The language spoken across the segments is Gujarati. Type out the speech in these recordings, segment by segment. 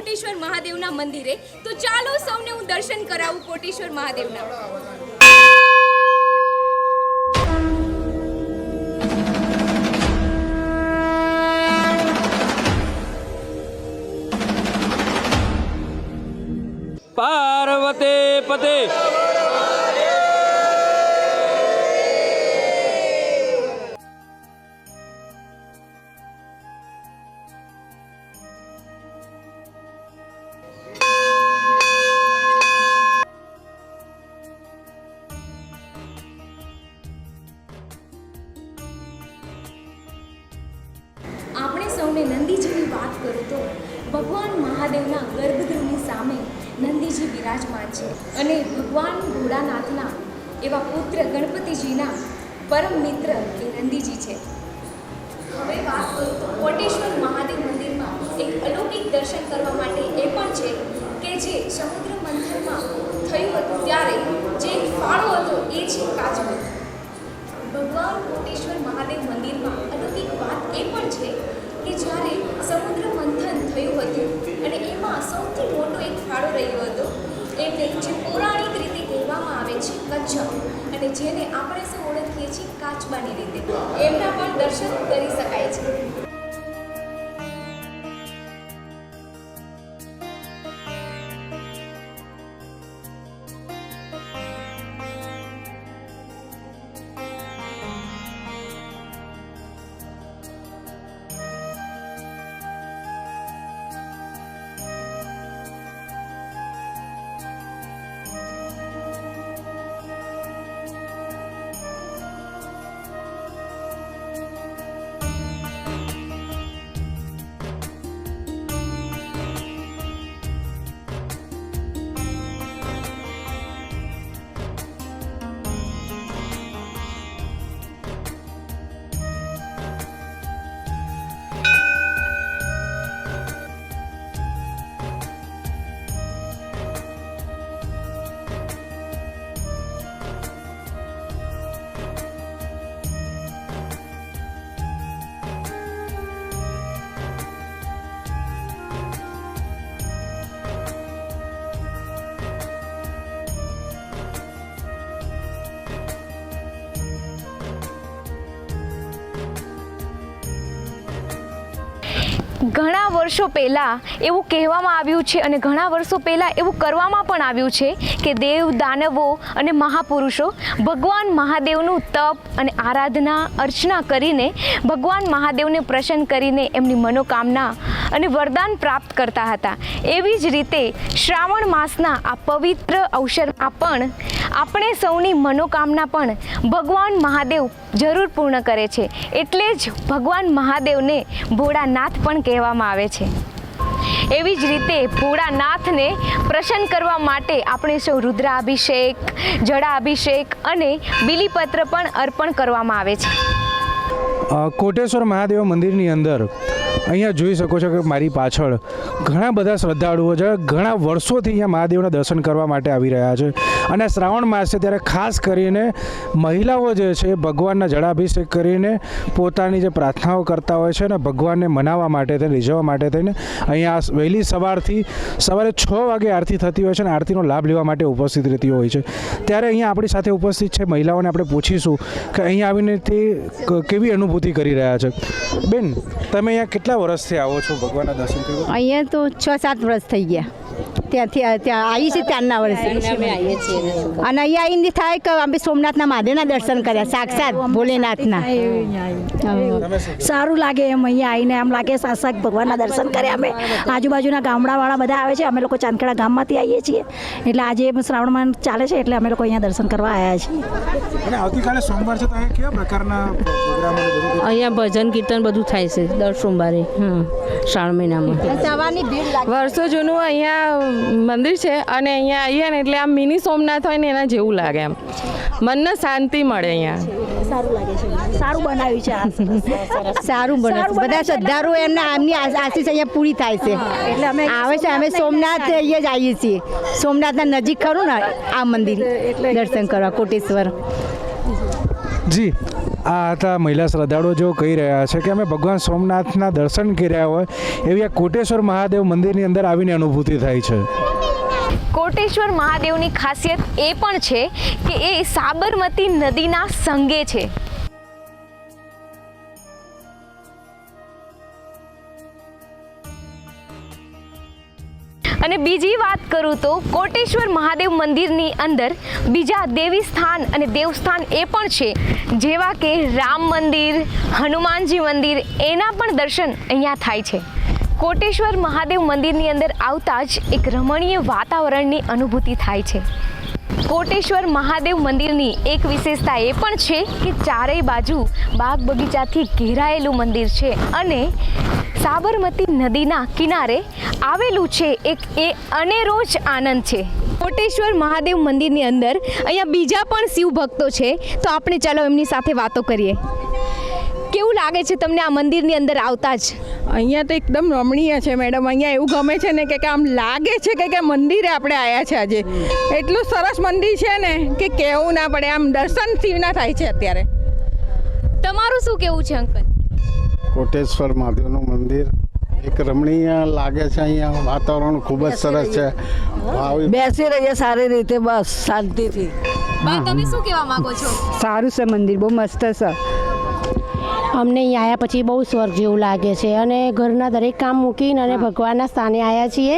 કોટેશ્વર મહાદેવના મંદિરે. તો ચાલો સૌને હું દર્શન કરાવું કોટેશ્વર મહાદેવના. પાર્વતી પતે આપણે સૌને નંદીજીની વાત કરું તો ભગવાન મહાદેવના ગર્ભગૃહની સામે નંદીજી બિરાજમાન છે અને ભગવાન ભોળાનાથના એવા પુત્ર ગણપતિજીના પરમ મિત્ર એ નંદીજી છે. હવે વાત કરું તો કોટેશ્વર મહાદેવ મંદિરમાં એક અલૌકિક દર્શન કરવા માટે એ પણ છે કે જે સમુદ્ર મંથનમાં થયું હતું ત્યારે જે ફાળો હતો એ છે કાચબો. ભગવાન કોટેશ્વર મહાદેવ મંદિરમાં અલૌકિક વાત એ પણ છે કે જ્યારે સમુદ્ર મંથન થયું હતું અને એમાં સૌથી મોટો એક ફાળો રહ્યો હતો એટલે જે પૌરાણિક રીતે કહેવામાં આવે છે કચ્છપ, અને જેને આપણે સૌ ઓળખીએ છીએ કાચબાની રીતે, એમના પણ દર્શન કરી શકાય છે. ઘણા વર્ષો પહેલાં એવું કહેવામાં આવ્યું છે અને ઘણા વર્ષો પહેલાં એવું કરવામાં પણ આવ્યું છે કે દેવ દાનવો અને મહાપુરુષો ભગવાન મહાદેવનું તપ અને આરાધના અર્ચના કરીને ભગવાન મહાદેવને પ્રસન્ન કરીને એમની મનોકામના અને વરદાન પ્રાપ્ત કરતા હતા. એવી જ રીતે શ્રાવણ માસના આ પવિત્ર અવસરમાં પણ આપણે સૌની મનોકામના પણ ભગવાન મહાદેવ જરૂર પૂર્ણ કરે છે. એટલે જ ભગવાન મહાદેવને ભોળાનાથ પણ કહેવામાં આવે છે. એવી જ રીતે ભોળાનાથને પ્રસન્ન કરવા માટે આપણે સૌ રુદ્રાભિષેક, જળાભિષેક અને બીલીપત્ર પણ અર્પણ કરવામાં આવે છે. કોટેશ્વર મહાદેવ મંદિરની અંદર અહીંયા જોઈ શકો છો કે મારી પાછળ ઘણા બધા શ્રદ્ધાળુઓ છે. ઘણા વર્ષોથી અહીંયા મહાદેવના દર્શન કરવા માટે આવી રહ્યા છે અને શ્રાવણ માસ છે ત્યારે ખાસ કરીને મહિલાઓ જે છે ભગવાનના જળાભિષેક કરીને પોતાની જે પ્રાર્થનાઓ કરતા હોય છે ને ભગવાનને મનાવવા માટે થઈને રીઝવવા માટે થઈને અહીંયા વહેલી સવારે 6 વાગે આરતી થતી હોય છે અને આરતીનો લાભ લેવા માટે ઉપસ્થિત રહેતી હોય છે. ત્યારે અહીંયા આપણી સાથે ઉપસ્થિત છે મહિલાઓને આપણે પૂછીશું કે અહીંયા આવીને તે કેવી અનુભૂતિ કરી રહ્યા છે. બેન, તમે અહીંયા કેટલા વર્ષથી આવો છો ભગવાનના દર્શન કરવા? અહીંયા તો 6-7 વર્ષ થઈ ગયા. ત્યાં આવી છે ત્યારના વર્ષે અને અહીંયા આવીને થાય કે અમે સોમનાથના મહાદેવના દર્શન કર્યા, સાક્ષાત ભોલેનાથના. સારું લાગે એમ અહીંયા આવીને, એમ લાગે સાક્ષાત ભગવાનના દર્શન કર્યા. અમે આજુબાજુના ગામડાવાળા બધા આવે છે, અમે લોકો ચાંદખેડા ગામમાંથી આવીએ છીએ, એટલે આજે શ્રાવણમાં ચાલે છે એટલે અમે લોકો અહીંયા દર્શન કરવા આવ્યા છીએ. અને આવતીકાલે સોમવાર છે તો અહીંયા કેવા પ્રકારના પ્રોગ્રામો? અહીંયા ભજન કીર્તન બધું થાય છે દર સોમવારે શ્રાવણ મહિનામાં. સવારની ભીડ લાગે. વર્ષો જૂનું અહીંયા મંદિર છે અને અહીંયા આવીએ ને એટલે આમ મિની સોમનાથ હોય ને એના જેવું લાગે. એમ મનને શાંતિ મળે અહીંયા. સારું લાગે છે, સારું બનાવ્યું છે. સારું બનાવ્યું. બધા શ્રદ્ધાળુઓ એમને આમની આશીષ અહીંયા પૂરી થાય છે એટલે અમે આવે છે. અમે સોમનાથ અહીંયા જ આવીએ છીએ. સોમનાથના નજીક ખરું ને આ મંદિર દર્શન કરવા કોટેશ્વર. જી, આ હતા મહિલા શ્રદ્ધાળુઓ જેઓ કહી રહ્યા છે કે અમે ભગવાન સોમનાથના દર્શન કર્યા હોય એવી આ કોટેશ્વર મહાદેવ મંદિરની અંદર આવીને અનુભૂતિ થાય છે. કોટેશ્વર મહાદેવની ખાસિયત એ પણ છે કે એ સાબરમતી નદીના સંગે છે. અને બીજી વાત કરું તો કોટેશ્વર મહાદેવ મંદિરની અંદર બીજા દેવી સ્થાન અને દેવસ્થાન એ પણ છે, જેવા કે રામ મંદિર, હનુમાનજી મંદિર, એના પણ દર્શન અહીંયા થાય છે. કોટેશ્વર મહાદેવ મંદિરની અંદર આવતા જ એક રમણીય વાતાવરણની અનુભૂતિ થાય છે. કોટેશ્વર મહાદેવ મંદિરની એક વિશેષતા એ પણ છે કે ચારેય બાજુ બાગ બગીચાથી ઘેરાયેલું મંદિર છે અને સાબરમતી નદીના કિનારે આવેલું છે. એ અનેરો જ આનંદ છે. કોટેશ્વર મહાદેવ મંદિરની અંદર અહીંયા બીજા પણ શિવ ભક્તો છે, તો આપણે ચાલો એમની સાથે વાતો કરીએ. કેવું લાગે છે તમને આ મંદિરની અંદર આવતા જ? અહીંયા તો એકદમ રમણીય છે મેડમ. અહીંયા એવું ગમે છે ને કે આમ લાગે છે કે મંદિરે આપણે આવ્યા છે આજે. એટલું સરસ મંદિર છે ને કે કહેવું ના પડે, આમ દર્શન શિવના થાય છે અત્યારે. તમારું શું કેવું છે અંકલ? કોટેશ્વર મહાદેવનું મંદિર એક રમણીય લાગે છે. અહીંયા વાતાવરણ ખૂબ જ સરસ છે. બેસી રહીએ સારી રીતે, બસ શાંતિથી. તમે શું કહેવા માંગો છો? સારું છે મંદિર, બહુ મસ્ત છે. અમને અહીં આવ્યા પછી બહુ સ્વર્ગ જેવું લાગે છે અને ઘરના દરેક કામ મૂકીને અને ભગવાનના સ્થાને આવ્યા છીએ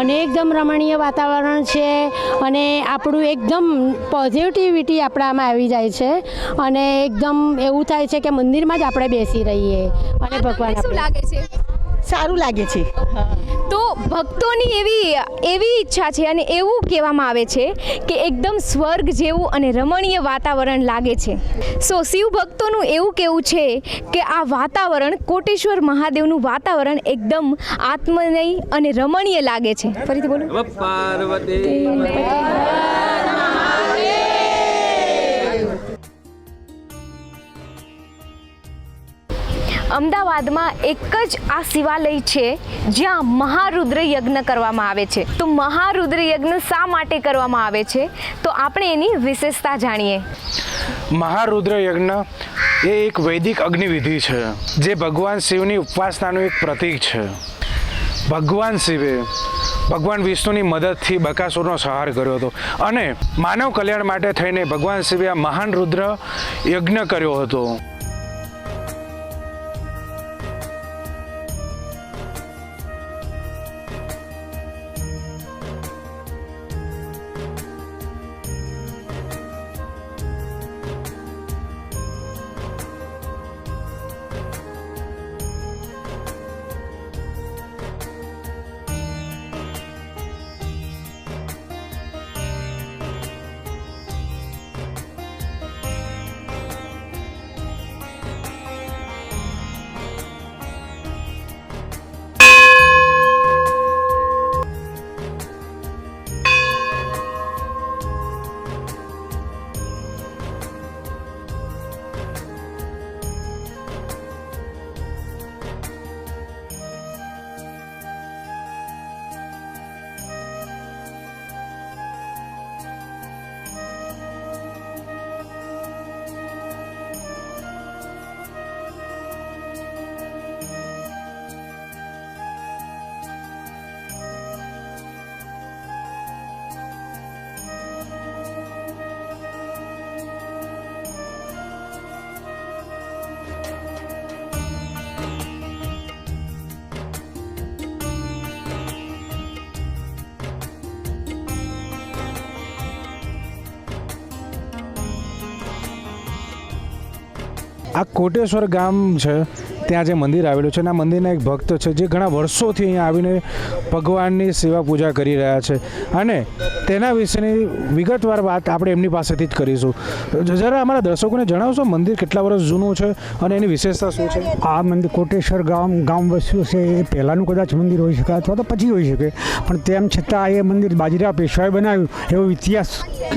અને એકદમ રમણીય વાતાવરણ છે અને આપણું એકદમ પોઝિટિવિટી આપણામાં આવી જાય છે અને એકદમ એવું થાય છે કે મંદિરમાં જ આપણે બેસી રહીએ અને ભગવાન. શું લાગે છે? સારું લાગે છે. તો ભક્તોની એવી ઈચ્છા છે અને એવું કહેવામાં આવે છે કે એકદમ સ્વર્ગ જેવું અને રમણીય વાતાવરણ લાગે છે. સો શિવ ભક્તોનું એવું કહેવું છે કે આ વાતાવરણ, કોટેશ્વર મહાદેવનું વાતાવરણ એકદમ આત્મનય અને રમણીય લાગે છે. ફરીથી બોલો. પાર્વતી અમદાવાદમાં એક જ આ શિવાલય છે જ્યાં મહારુદ્ર યજ્ઞ કરવામાં આવે છે. તો મહારુદ્ર યજ્ઞ શા માટે કરવામાં આવે છે તો આપણે એની વિશેષતા જાણીએ. મહારુદ્ર યજ્ઞ એ એક વૈદિક અગ્નિવિધિ છે જે ભગવાન શિવની ઉપાસનાનું એક પ્રતીક છે. ભગવાન શિવે ભગવાન વિષ્ણુની મદદથી બકાસુરનો સંહાર કર્યો હતો અને માનવ કલ્યાણ માટે થઈને ભગવાન શિવે આ મહાન રુદ્ર યજ્ઞ કર્યો હતો. આ કોટેશ્વર ગામ છે, ત્યાં જે મંદિર આવેલું છે અને આ મંદિરના એક ભક્ત છે જે ઘણા વર્ષોથી અહીંયા આવીને ભગવાનની સેવા પૂજા કરી રહ્યા છે અને તેના વિશેની વિગતવાર વાત આપણે એમની પાસેથી જ કરીશું. જરા અમારા દર્શકોને જણાવશો મંદિર કેટલા વર્ષ જૂનું છે અને એની વિશેષતા શું છે? આ મંદિર કોટેશ્વર ગામ વસ્યું છે એ પહેલાંનું કદાચ મંદિર હોઈ શકે અથવા તો પછી હોઈ શકે, પણ તેમ છતાં એ મંદિર બાજીરાવ પેશવાએ બનાવ્યું એવો ઇતિહાસ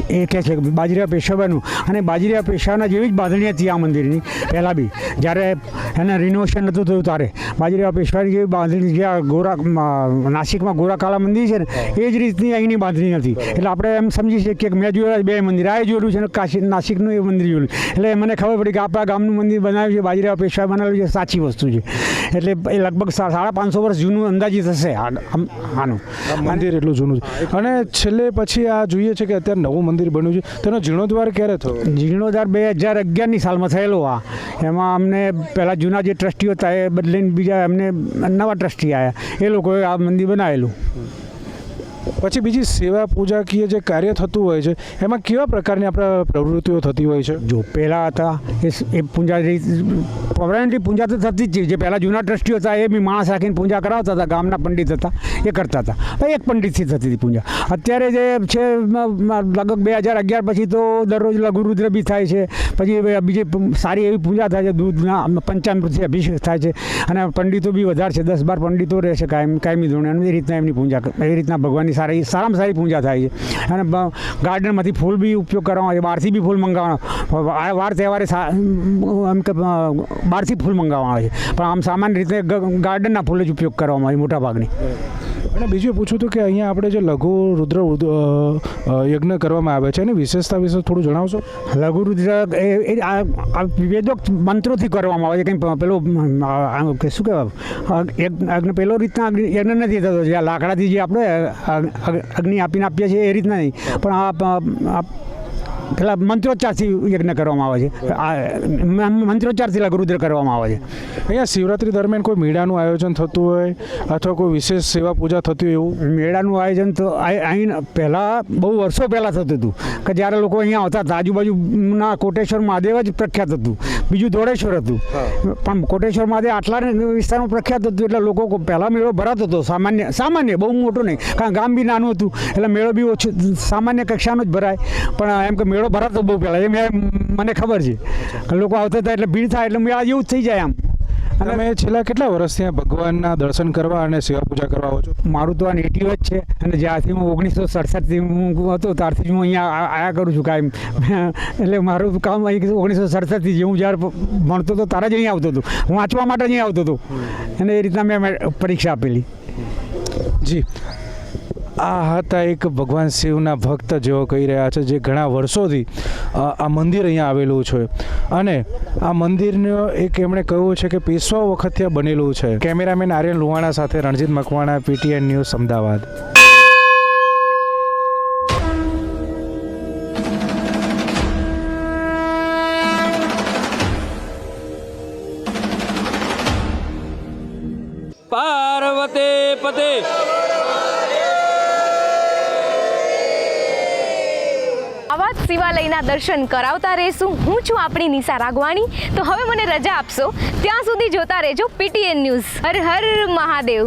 એ કહે છે કે બાજીરાવ પેશવા બન્યું અને બાજીરાવ પેશવાના જેવી જ બાંધણી હતી આ મંદિરની પહેલાં બી. જ્યારે એને રિનોવેશન નહોતું થયું તારે બાજીરાવ પેશવાની જે બાંધણી જે નાસિકમાં ગોરાકાલા મંદિર છે ને એ જ રીતની અહીંની બાંધણી નથી. એટલે આપણે એમ સમજી શકીએ કે મેં જોયેલા 2 મંદિર આ જોયેલું છે ને નાસિકનું એ મંદિર જોયેલું. એટલે મને ખબર પડી કે આપણા ગામનું મંદિર બનાવ્યું છે બાજીરાવ પેશવાએ બનાવેલું છે સાચી વસ્તુ છે. એટલે એ લગભગ 550 વર્ષ જૂનું અંદાજિત હશે આનું મંદિર એટલું જૂનું છે. અને છેલ્લે પછી આ જોઈએ છે કે અત્યારે નવું મંદિર બન્યું છે, તેનો જીર્ણોદ્ધાર ક્યારે થયો? જીર્ણોદ્ધાર 2011ની સાલમાં થયેલો. એમાં અમને પહેલાં જૂના જે ટ્રસ્ટીઓ હતા એ બદલીને બીજા અમને નવા ટ્રસ્ટી આવ્યા, એ લોકોએ આ મંદિર બનાવેલું. પછી બીજી સેવા પૂજાકીય જે કાર્ય થતું હોય છે એમાં કેવા પ્રકારની આપણે પ્રવૃત્તિઓ થતી હોય છે? જો પહેલાં હતા એ પૂજા પૌરાણિક પૂજા તો થતી જ જે પહેલાં જૂના ટ્રસ્ટીઓ હતા એ બી માણસ રાખીને પૂજા કરાવતા હતા, ગામના પંડિત હતા એ કરતા હતા. એક પંડિતથી થતી હતી પૂજા. અત્યારે જે છે લગભગ 2011 પછી તો દરરોજ લઘુરુદ્ર બી થાય છે. પછી બીજી સારી એવી પૂજા થાય છે, દૂધના પંચામૃતથી અભિષેક થાય છે અને પંડિતો બી વધારે છે, 10-12 પંડિતો રહે છે કાયમી ધોરણે. અને એ રીતના એમની પૂજા એ રીતના ભગવાનની સારામાં સારી પૂજા થાય છે. અને ગાર્ડનમાંથી ફૂલ બી ઉપયોગ કરવામાં આવે છે, બહારથી બી ફૂલ મંગાવવાના, વાર તહેવારે એમ કે બહારથી ફૂલ મંગાવવામાં આવે છે, પણ આમ સામાન્ય રીતે ગાર્ડનના ફૂલ જ ઉપયોગ કરવામાં આવે મોટા ભાગની. અને બીજું પૂછવું હતું કે અહીંયા આપણે જે લઘુ રુદ્ર યજ્ઞ કરવામાં આવે છે એની વિશેષતા વિશે થોડું જણાવશો? લઘુ રુદ્ર એ વેદોક્ત મંત્રોથી કરવામાં આવે છે. કંઈ પેલો શું કહેવાય પેલો રીતના યજ્ઞ નથી થતો જે લાકડાથી જે આપણે અગ્નિ આપીને આપીએ છીએ એ રીતના નહીં, પણ આ પેલા મંત્રોચ્ચારથી યજ્ઞ કરવામાં આવે છે. મંત્રોચ્ચારથી લઘુરુદ્ર કરવામાં આવે છે. અહીંયા શિવરાત્રી દરમિયાન કોઈ મેળાનું આયોજન થતું હોય અથવા કોઈ વિશેષ સેવા પૂજા થતી હોય એવું? મેળાનું આયોજન તો અહીં પહેલાં બહુ વર્ષો પહેલાં થતું હતું કે જ્યારે લોકો અહીંયા આવતા હતા. આજુબાજુના કોટેશ્વર મહાદેવ જ પ્રખ્યાત હતું, બીજું દોડેશ્વર હતું. પણ કોટેશ્વર મહાદેવ આટલા વિસ્તારમાં પ્રખ્યાત હતું એટલે લોકો પહેલાં મેળો ભરાતો હતો સામાન્ય બહુ મોટો નહીં, કારણ ગામ બી નાનું હતું એટલે મેળો બી ઓછો સામાન્ય કક્ષાનો જ ભરાય. પણ એમ કે મેળો ભરાતો બહુ પહેલાં એ મને ખબર છે. લોકો આવતા હતા એટલે ભીડ થાય એટલે મેળા જેવું જ થઈ જાય આમ. અને મેં છેલ્લા કેટલા વર્ષથી આ ભગવાનના દર્શન કરવા અને સેવા પૂજા કરવા આવો છો? મારું તો આ નેટિવ જ છે અને જ્યારથી હું 1967થી હું હતો ત્યારથી જ હું અહીંયા આવ્યા કરું છું કાયમ. એટલે મારું કામ 1967થી જે હું જ્યારે ભણતો હતો ત્યારે જ અહીં આવતો હતો, હું વાંચવા માટે જ અહીં આવતો હતો અને એ રીતના મેં પરીક્ષા આપેલી. જી, આ હતા એક ભગવાન શિવના ભક્ત જેઓ કહી રહ્યા છે જે ઘણા વર્ષોથી આ મંદિર અહીંયા આવેલું છે અને આ મંદિરનો એક એમણે કહ્યું છે કે પેશવાઓ વખતે બનેલું છે. કેમેરામેન આર્યન લુહાણા સાથે રણજીત મકવાણા, PTN ન્યૂઝ, અમદાવાદ. પાર્વતી પતે. આવા જ શિવાલયના દર્શન કરાવતા રહેશું. હું છું આપણી નિશા રાગવાણી. તો હવે મને રજા આપશો, ત્યાં સુધી જોતા રહેજો PTN ન્યૂઝ. હર હર મહાદેવ.